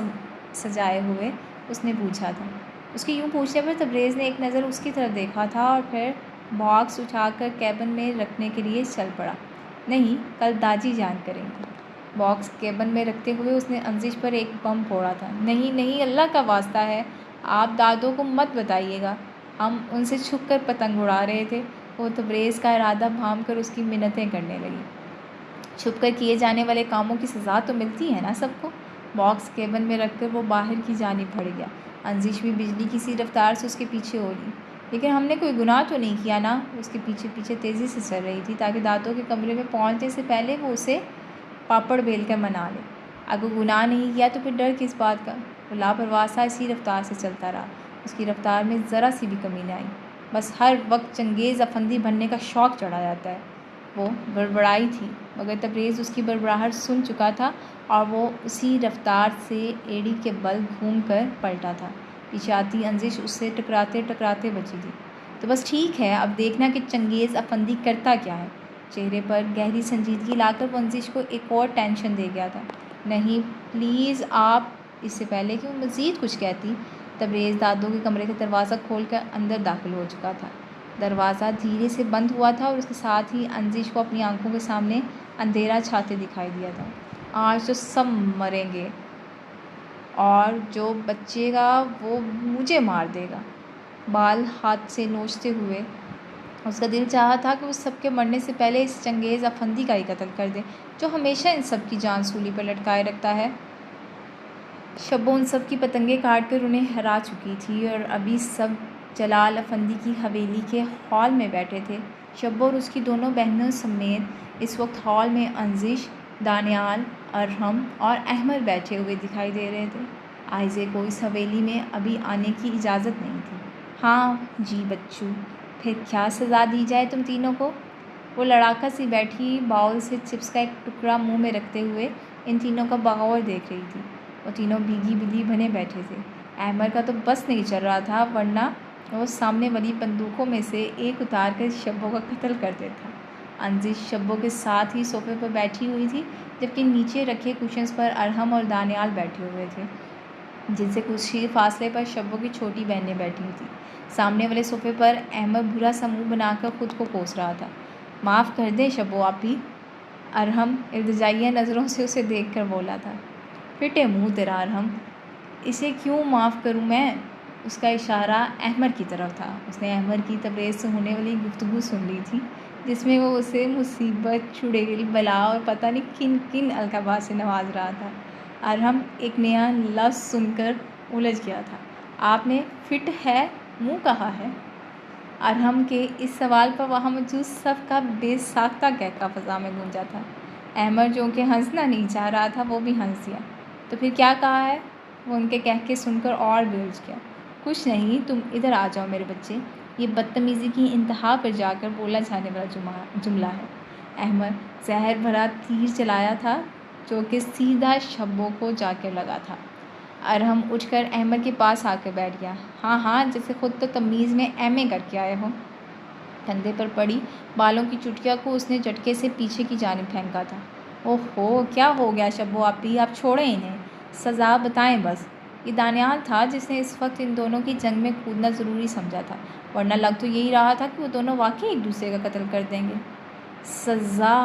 سجائے ہوئے اس نے پوچھا تھا۔ اس کے یوں پوچھنے پر تبریز نے ایک نظر اس کی طرف دیکھا تھا اور پھر باکس اٹھا کر کیبن میں رکھنے کے لیے چل پڑا۔ نہیں، کل داجی جان کریں گے۔ باکس کیبن میں رکھتے ہوئے اس نے انزش پر ایک بم پھوڑا تھا۔ نہیں نہیں، اللہ کا واسطہ ہے، آپ دادوں کو مت بتائیے گا، ہم ان سے چھپ کر پتنگ اڑا رہے تھے۔ وہ تبریز کا ارادہ بھانپ کر اس کی منتیں کرنے لگی۔ چھپ کر کیے جانے والے کاموں کی سزا تو ملتی ہے نا سب کو۔ باکس کیبن میں رکھ کر وہ باہر کی جانب بڑھ گیا۔ انزش بھی بجلی کی سی رفتار سے اس کے پیچھے ہو لی۔ لیکن ہم نے کوئی گناہ تو نہیں کیا نا؟ اس کے پیچھے پیچھے تیزی سے چل رہی تھی تاکہ دادوں کے کمرے میں پہنچنے سے پہلے وہ اسے پاپڑ بیل کر منا لے۔ اگر گناہ نہیں کیا تو پھر ڈر کس بات کا؟ وہ لاپرواہ سا اسی رفتار سے چلتا رہا۔ اس کی رفتار میں ذرا سی بھی کمی نہ آئی۔ بس ہر وقت چنگیز افندی بننے کا شوق چڑھا جاتا ہے۔ وہ بڑبڑائی تھی، مگر تبریز اس کی بڑبڑاہٹ سن چکا تھا اور وہ اسی رفتار سے ایڑی کے بل گھوم کر پلٹا تھا۔ پیچھے آتی انزش اس سے ٹکراتے ٹکراتے بچی تھی۔ تو بس ٹھیک ہے، اب دیکھنا کہ چنگیز افندی کرتا کیا ہے۔ چہرے پر گہری سنجیدگی لا کر وہ انزش کو ایک اور ٹینشن دے گیا تھا۔ نہیں پلیز آپ۔ اس سے پہلے کہ وہ مزید کچھ کہتی، تبریز دادوں کے کمرے کا دروازہ کھول کر اندر داخل ہو چکا تھا۔ دروازہ دھیرے سے بند ہوا تھا اور اس کے ساتھ ہی انزش کو اپنی آنکھوں کے سامنے اندھیرا چھاتے دکھائی دیا تھا۔ آج تو سب مریں گے اور جو بچے گا وہ مجھے مار دے گا۔ بال ہاتھ سے نوچتے ہوئے اس کا دل چاہا تھا کہ وہ سب کے مرنے سے پہلے اس چنگیز افندی کا ہی قتل کر دے جو ہمیشہ ان سب کی جان سولی پر لٹکائے رکھتا ہے۔ شبو ان سب کی پتنگیں کاٹ کر انہیں ہرا چکی تھی اور ابھی سب جلال افندی کی حویلی کے ہال میں بیٹھے تھے۔ شبو اور اس کی دونوں بہنوں سمیت اس وقت ہال میں انزش، دانیال، ارحم اور احمد بیٹھے ہوئے دکھائی دے رہے تھے۔ آئزے کو اس حویلی میں ابھی آنے کی اجازت نہیں تھی۔ ہاں جی بچوں، پھر کیا سزا دی جائے تم تینوں کو؟ وہ لڑاکا سی بیٹھی باؤل سے چپس کا ایک ٹکڑا منہ میں رکھتے ہوئے ان تینوں کا بغور دیکھ رہی تھی۔ وہ تینوں بھیگی بلی بنے بیٹھے تھے۔ احمد کا تو بس نہیں چل رہا تھا، ورنہ وہ سامنے والی بندوقوں میں سے ایک اتار کر شبو کا قتل کر دیتا۔ انزش شبو کے ساتھ ہی صوفے پر بیٹھی ہوئی تھی، جبکہ نیچے رکھے کوشنز پر ارحم اور دانیال بیٹھے ہوئے تھے، جن سے کچھ ہی فاصلے پر شبو کی چھوٹی بہنیں بیٹھی ہوئی تھیں۔ سامنے والے صوفے پر احمد برا سا منہ بنا کر خود کو کوس رہا تھا۔ معاف کر دیں شبو آپ بھی، ارحم ارتجاعیہ نظروں سے اسے دیکھ کر بولا تھا۔ پھٹے منہ تیرا ارحم، اسے کیوں معاف کروں میں؟ اس کا اشارہ احمد کی طرف تھا۔ اس نے احمد کی تبریز سے ہونے والی گفتگو سن لی تھی، جس میں وہ اسے مصیبت، چڑیل، بلا اور پتہ نہیں کن کن القابات سے نواز رہا تھا۔ ارحم ایک نیا لفظ سن کر الجھ گیا تھا۔ آپ نے فٹ ہے منہ کہا ہے؟ ارحم کے اس سوال پر وہاں موجود سب کا بے ساختہ قہقہ فضا میں گونجا تھا۔ احمد جو کہ ہنسنا نہیں چاہ رہا تھا وہ بھی ہنس دیا۔ تو پھر کیا کہا ہے؟ وہ ان کے قہقے سن کر اور بھی الجھ گیا۔ کچھ نہیں، تم ادھر آ جاؤ میرے بچے، یہ بدتمیزی کی انتہا پر جا کر بولا جانے والا جملہ ہے۔ احمد زہر بھرا تیر چلایا تھا جو کہ سیدھا شبو کو جا کر لگا تھا۔ ارحم اٹھ کر احمد کے پاس آ کر بیٹھ گیا۔ ہاں ہاں، جیسے خود تو تمیز میں ایم اے کر کے آئے ہو۔ کندھے پر پڑی بالوں کی چٹکیاں کو اس نے جھٹکے سے پیچھے کی جانب پھینکا تھا۔ اوہو، کیا ہو گیا شبو آپی، آپ چھوڑیں انہیں، سزا بتائیں بس۔ یہ دانیال تھا جس نے اس وقت ان دونوں کی جنگ میں کودنا ضروری سمجھا تھا، ورنہ لگ تو یہی رہا تھا کہ وہ دونوں واقعی ایک دوسرے کا قتل کر دیں گے۔ سزا؟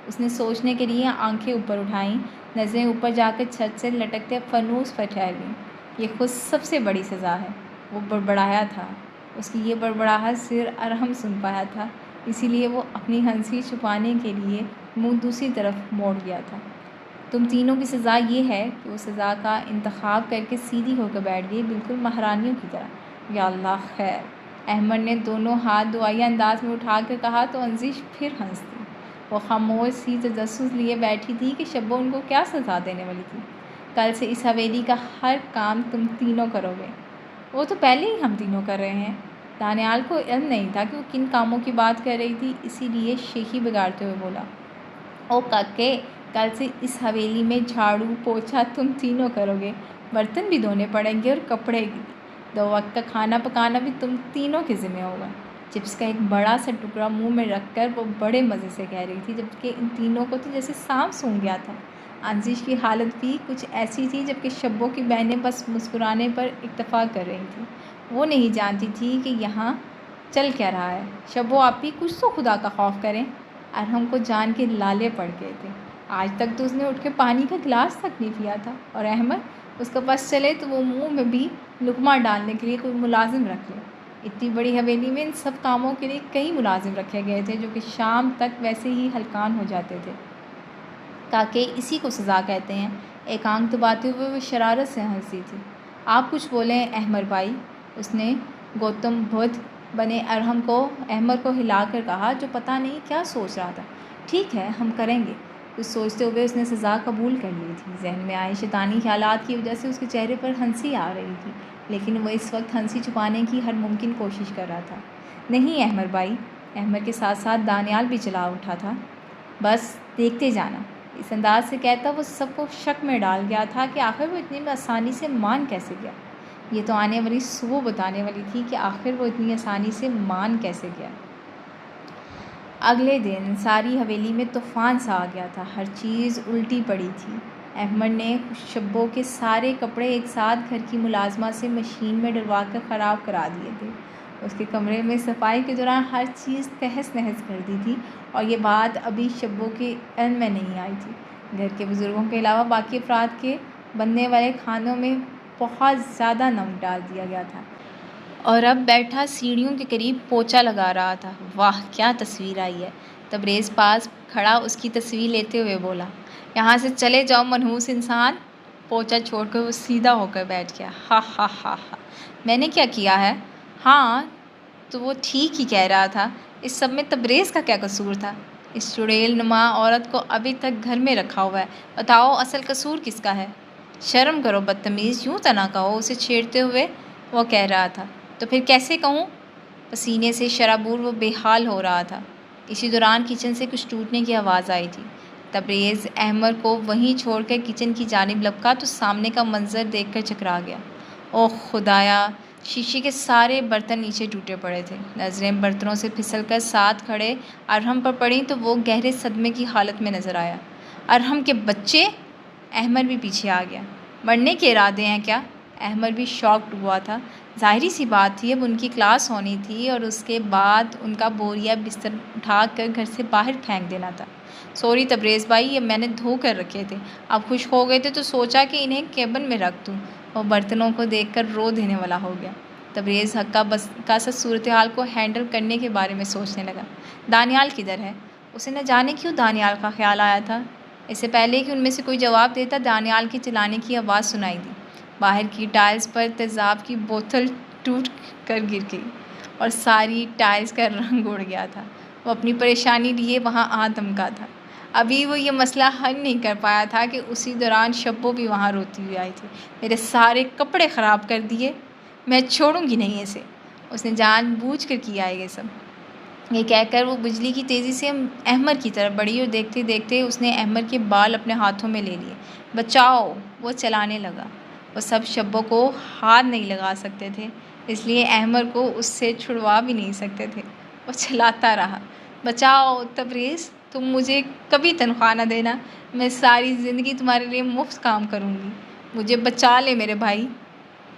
اس نے سوچنے کے لیے آنکھیں اوپر اٹھائیں، نظریں اوپر جا کر چھت سے لٹکتے فانوس پر ٹھہر گئیں۔ یہ خود سب سے بڑی سزا ہے، وہ بڑبڑایا تھا۔ اس کی یہ بڑبڑاہٹ صرف ارحم سن پایا تھا، اسی لیے وہ اپنی ہنسی چھپانے کے لیے منہ دوسری طرف موڑ گیا تھا۔ تم تینوں کی سزا یہ ہے کہ وہ سزا کا انتخاب کر کے سیدھی ہو کر بیٹھ گئی، بالکل مہارانیوں کی طرح۔ یا اللہ خیر! احمد نے دونوں ہاتھ دعائیہ انداز میں اٹھا کر کہا تو انزش پھر ہنس دی۔ وہ خاموش سی تجسس لیے بیٹھی تھی کہ شبو ان کو کیا سزا دینے والی تھی۔ کل سے اس حویلی کا ہر کام تم تینوں کرو گے۔ وہ تو پہلے ہی ہم تینوں کر رہے ہیں۔ دانیال کو علم نہیں تھا کہ وہ کن کاموں کی بات کر رہی تھی، اسی لیے شیخی بگاڑتے ہوئے بولا، او کاکے، کل سے اس حویلی میں جھاڑو پوچھا تم تینوں کرو گے، برتن بھی دھونے پڑیں گے اور کپڑے بھی، 2 وقت کا کھانا پکانا بھی تم تینوں کے ذمہ ہوگا۔ چپس کا ایک بڑا سا ٹکڑا منہ میں رکھ کر وہ بڑے مزے سے کہہ رہی تھی، جبکہ ان تینوں کو تو جیسے سانپ سونگھ گیا تھا۔ انزش کی حالت بھی کچھ ایسی تھی جبکہ شبو کی بہنیں بس مسکرانے پر اکتفا کر رہی تھیں۔ وہ نہیں جانتی تھی کہ یہاں چل کیا رہا ہے۔ شبو آپی، کچھ تو خدا کا خوف کریں۔ ارحم کو جان کے لالے پڑ گئے تھے۔ آج تک تو اس نے اٹھ کے پانی کا گلاس تک نہیں پیا تھا، اور احمد اس کا پاس چلے تو وہ منہ میں بھی لقمہ ڈالنے کے لیے کوئی ملازم رکھ لے۔ اتنی بڑی حویلی میں ان سب کاموں کے لیے کئی ملازم رکھے گئے تھے جو کہ شام تک ویسے ہی ہلکان ہو جاتے تھے۔ کاکے، اسی کو سزا کہتے ہیں۔ ایک آنکھ دباتے ہوئے وہ شرارت سے ہنسی تھی۔ آپ کچھ بولیں احمد بھائی، اس نے گوتم بدھ بنے احمد کو ہلا کر کہا جو پتہ نہیں کیا سوچ رہا تھا۔ ٹھیک ہے، ہم کریں گے۔ کچھ سوچتے ہوئے اس نے سزا قبول کر لی تھی۔ ذہن میں آئے شیطانی خیالات کی وجہ سے اس کے چہرے پر ہنسی آ رہی تھی، لیکن وہ اس وقت ہنسی چھپانے کی ہر ممکن کوشش کر رہا تھا۔ نہیں احمد بھائی، احمد کے ساتھ ساتھ دانیال بھی چلا اٹھا تھا، بس دیکھتے جانا۔ اس انداز سے کہتا وہ سب کو شک میں ڈال گیا تھا کہ آخر وہ اتنی آسانی سے مان کیسے گیا۔ یہ تو آنے والی صبح بتانے والی تھی کہ آخر وہ اتنی آسانی سے مان کیسے گیا۔ اگلے دن ساری حویلی میں طوفان سا آ گیا تھا، ہر چیز الٹی پڑی تھی۔ احمد نے شبو کے سارے کپڑے ایک ساتھ گھر کی ملازمہ سے مشین میں ڈلوا کر خراب کرا دیے تھے۔ اس کے کمرے میں صفائی کے دوران ہر چیز تہس نہس کر دی تھی، اور یہ بات ابھی شبو کے علم میں نہیں آئی تھی۔ گھر کے بزرگوں کے علاوہ باقی افراد کے بننے والے کھانوں میں بہت زیادہ نمک ڈال دیا گیا تھا، اور اب بیٹھا سیڑھیوں کے قریب پوچھا لگا رہا تھا۔ واہ، کیا تصویر آئی ہے! تبریز پاس کھڑا اس کی تصویر لیتے ہوئے بولا، یہاں سے چلے جاؤ منحوس انسان۔ پوچھا چھوڑ کر وہ سیدھا ہو کر بیٹھ گیا۔ ہا ہا ہا ہا، میں نے کیا کیا ہے؟ ہاں تو وہ ٹھیک ہی کہہ رہا تھا، اس سب میں تبریز کا کیا قصور تھا؟ اس چڑیل نما عورت کو ابھی تک گھر میں رکھا ہوا ہے، بتاؤ اصل قصور کس کا ہے؟ شرم کرو بدتمیز، یوں تو نہ کہو، اسے چھیڑتے ہوئے وہ کہہ رہا تھا۔ تو پھر کیسے کہوں؟ پسینے سے شرابور وہ بے حال ہو رہا تھا۔ اسی دوران کچن سے کچھ ٹوٹنے کی آواز آئی تھی۔ تبریز احمد کو وہیں چھوڑ کر کچن کی جانب لپکا تو سامنے کا منظر دیکھ کر چکرا گیا۔ اوہ خدایا! شیشے کے سارے برتن نیچے ٹوٹے پڑے تھے۔ نظریں برتنوں سے پھسل کر ساتھ کھڑے ارحم پر پڑیں تو وہ گہرے صدمے کی حالت میں نظر آیا۔ ارحم کے بچے! احمد بھی پیچھے آ گیا۔ مرنے کے ارادے ہیں کیا؟ احمد بھی شاکڈ ہوا تھا۔ ظاہری سی بات تھی، اب ان کی کلاس ہونی تھی اور اس کے بعد ان کا بوریا بستر اٹھا کر گھر سے باہر پھینک دینا تھا۔ سوری تبریز بھائی، یہ میں نے دھو کر رکھے تھے، اب خشک ہو گئے تھے تو سوچا کہ انہیں کیبن میں رکھ دوں۔ وہ برتنوں کو دیکھ کر رو دینے والا ہو گیا۔ تبریز حق کا صورتحال کو ہینڈل کرنے کے بارے میں سوچنے لگا۔ دانیال کدھر ہے؟ اسے نہ جانے کیوں دانیال کا خیال آیا تھا۔ اس سے پہلے کہ ان میں سے کوئی جواب دیتا، دانیال کی چلانے کی آواز سنائی دی۔ باہر کی ٹائلز پر تیزاب کی بوتل ٹوٹ کر گر گئی اور ساری ٹائلز کا رنگ اڑ گیا تھا۔ وہ اپنی پریشانی لیے وہاں آ دمکا تھا۔ ابھی وہ یہ مسئلہ حل نہیں کر پایا تھا کہ اسی دوران شبو بھی وہاں روتی ہوئی آئی تھی۔ میرے سارے کپڑے خراب کر دیے، میں چھوڑوں گی نہیں اسے۔ اس نے جان بوجھ کر کیا ہے یہ سب۔ یہ کہہ کر وہ بجلی کی تیزی سے احمر کی طرف بڑھی اور دیکھتے دیکھتے اس نے احمر کے بال اپنے ہاتھوں میں لے لیے۔ بچاؤ! وہ چلانے لگا۔ وہ سب شبو کو ہاتھ نہیں لگا سکتے تھے، اس لیے احمر کو اس سے چھڑوا بھی نہیں سکتے تھے۔ وہ چلاتا رہا۔ بچاؤ تبریز! تم مجھے کبھی تنخواہ نہ دینا، میں ساری زندگی تمہارے لیے مفت کام کروں گی۔ مجھے بچا لے میرے بھائی۔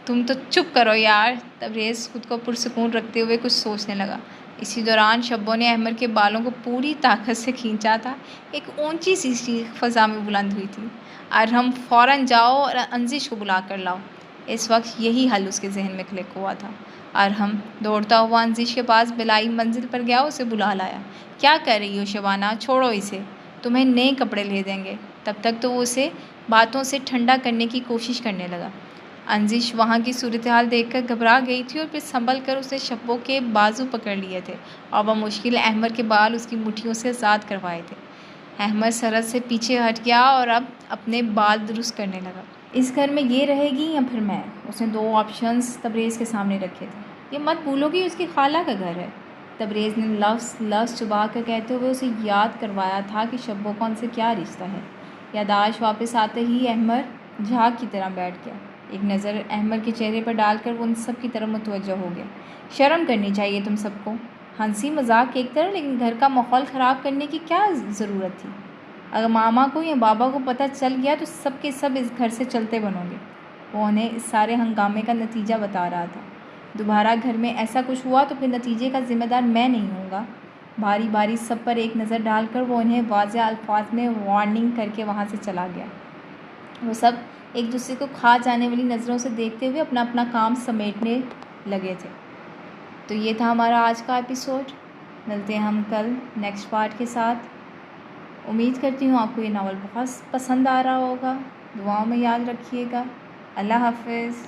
تم تو چپ کرو یار۔ تبریز خود کو پرسکون رکھتے ہوئے کچھ سوچنے لگا۔ اسی دوران شبو نے احمر کے بالوں کو پوری طاقت سے کھینچا تھا۔ ایک اونچی سی چیخ فضا میں بلند ہوئی تھی۔ ارحم فوراً جاؤ اور انزش کو بلا کر لاؤ۔ اس وقت یہی حل اس کے ذہن میں کلک ہوا تھا۔ ارحم دوڑتا ہوا انزش کے پاس بلائی منزل پر گیا، اسے بلا لایا۔ کیا کر رہی ہو شبانہ؟ چھوڑو اسے، تمہیں نئے کپڑے لے دیں گے۔ تب تک تو وہ اسے باتوں سے ٹھنڈا کرنے کی کوشش کرنے لگا۔ انزش وہاں کی صورتحال دیکھ کر گھبرا گئی تھی اور پھر سنبھل کر اس نے شبو کے بازو پکڑ لیے تھے اور بمشکل احمر کے بال اس کی مٹھیوں سے آزاد کروائے تھے۔ احمر سرحد سے پیچھے ہٹ گیا اور اب اپنے بال درست کرنے لگا۔ اس گھر میں یہ رہے گی یا پھر میں؟ اس نے 2 آپشنز تبریز کے سامنے رکھے تھے۔ یہ مت بھولو کہ اس کی خالہ کا گھر ہے۔ تبریز نے لفظ چبا کر کہتے ہوئے اسے یاد کروایا تھا کہ شبو کا ان سے کیا رشتہ ہے۔ یادداشت واپس آتے ہی احمر جھاگ کی طرح بیٹھ گیا۔ ایک نظر احمر کے چہرے پر ڈال کر وہ ان سب کی طرف متوجہ ہو گیا۔ شرم کرنی چاہیے تم سب کو۔ ہنسی مذاق ایک طرح، لیکن گھر کا ماحول خراب کرنے کی کیا ضرورت تھی؟ اگر ماما کو یا بابا کو پتہ چل گیا تو سب کے سب اس گھر سے چلتے بنو گے۔ وہ انہیں اس سارے ہنگامے کا نتیجہ بتا رہا تھا۔ دوبارہ گھر میں ایسا کچھ ہوا تو پھر نتیجے کا ذمہ دار میں نہیں ہوں گا۔ باری باری سب پر ایک نظر ڈال کر وہ انہیں واضح الفاظ میں وارننگ کر کے وہاں سے چلا گیا۔ وہ سب ایک دوسرے کو کھا جانے والی نظروں سے دیکھتے ہوئے اپنا اپنا کام سمیٹنے لگے تھے۔ تو یہ تھا ہمارا آج کا ایپیسوڈ۔ ملتے ہیں ہم کل نیکسٹ پارٹ کے ساتھ۔ امید کرتی ہوں آپ کو یہ ناول بہت پسند آ رہا ہوگا۔ دعاؤں میں یاد رکھیے گا۔ اللہ حافظ۔